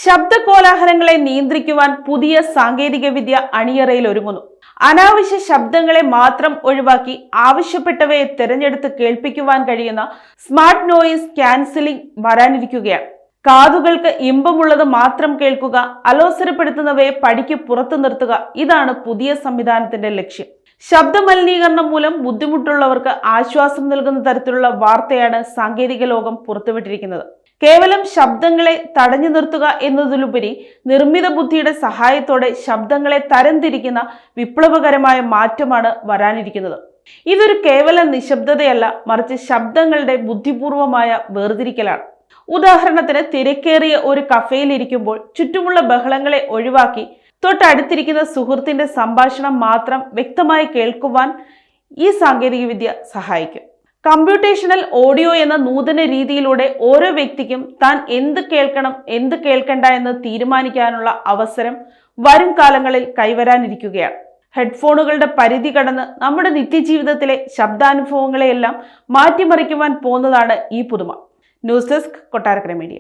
ശബ്ദകോലാഹലങ്ങളെ നിയന്ത്രിക്കുവാൻ പുതിയ സാങ്കേതികവിദ്യ അണിയറയിൽ ഒരുങ്ങുന്നു. അനാവശ്യ ശബ്ദങ്ങളെ മാത്രം ഒഴിവാക്കി ആവശ്യപ്പെട്ടവയെ തിരഞ്ഞെടുത്ത് കേൾപ്പിക്കുവാൻ കഴിയുന്ന സ്മാർട്ട് നോയിസ് ക്യാൻസലിംഗ് വരാനിരിക്കുകയാണ്. കാതുകൾക്ക് ഇമ്പമുള്ളത് മാത്രം കേൾക്കുക, അലോസരപ്പെടുത്തുന്നവയെ പടിക്ക് പുറത്തു നിർത്തുക, ഇതാണ് പുതിയ സംവിധാനത്തിന്റെ ലക്ഷ്യം. ശബ്ദമലിനീകരണം മൂലം ബുദ്ധിമുട്ടുള്ളവർക്ക് ആശ്വാസം നൽകുന്ന തരത്തിലുള്ള വാർത്തയാണ് സാങ്കേതിക ലോകം പുറത്തുവിട്ടിരിക്കുന്നത്. കേവലം ശബ്ദങ്ങളെ തടഞ്ഞു നിർത്തുക എന്നതിലുപരി നിർമ്മിത ബുദ്ധിയുടെ സഹായത്തോടെ ശബ്ദങ്ങളെ തരംതിരിക്കുന്ന വിപ്ലവകരമായ മാറ്റമാണ് വരാനിരിക്കുന്നത്. ഇതൊരു കേവല നിശബ്ദതയല്ല, മറിച്ച് ശബ്ദങ്ങളുടെ ബുദ്ധിപൂർവമായ വേർതിരിക്കലാണ്. ഉദാഹരണത്തിന്, തിരക്കേറിയ ഒരു കഫേയിൽ ഇരിക്കുമ്പോൾ ചുറ്റുമുള്ള ബഹളങ്ങളെ ഒഴിവാക്കി തൊട്ടടുത്തിരിക്കുന്ന സുഹൃത്തിന്റെ സംഭാഷണം മാത്രം വ്യക്തമായി കേൾക്കുവാൻ ഈ സാങ്കേതികവിദ്യ സഹായിക്കും. കമ്പ്യൂട്ടേഷണൽ ഓഡിയോ എന്ന നൂതന രീതിയിലൂടെ ഓരോ വ്യക്തിക്കും താൻ എന്ത് കേൾക്കണം, എന്ത് കേൾക്കണ്ട എന്ന് തീരുമാനിക്കാനുള്ള അവസരം വരും കാലങ്ങളിൽ കൈവരാനിരിക്കുകയാണ്. ഹെഡ്ഫോണുകളുടെ പരിധി കടന്ന് നമ്മുടെ നിത്യജീവിതത്തിലെ ശബ്ദാനുഭവങ്ങളെയെല്ലാം മാറ്റിമറിക്കുവാൻ പോകുന്നതാണ് ഈ പുതുമ. News desk, Kottarakkara media.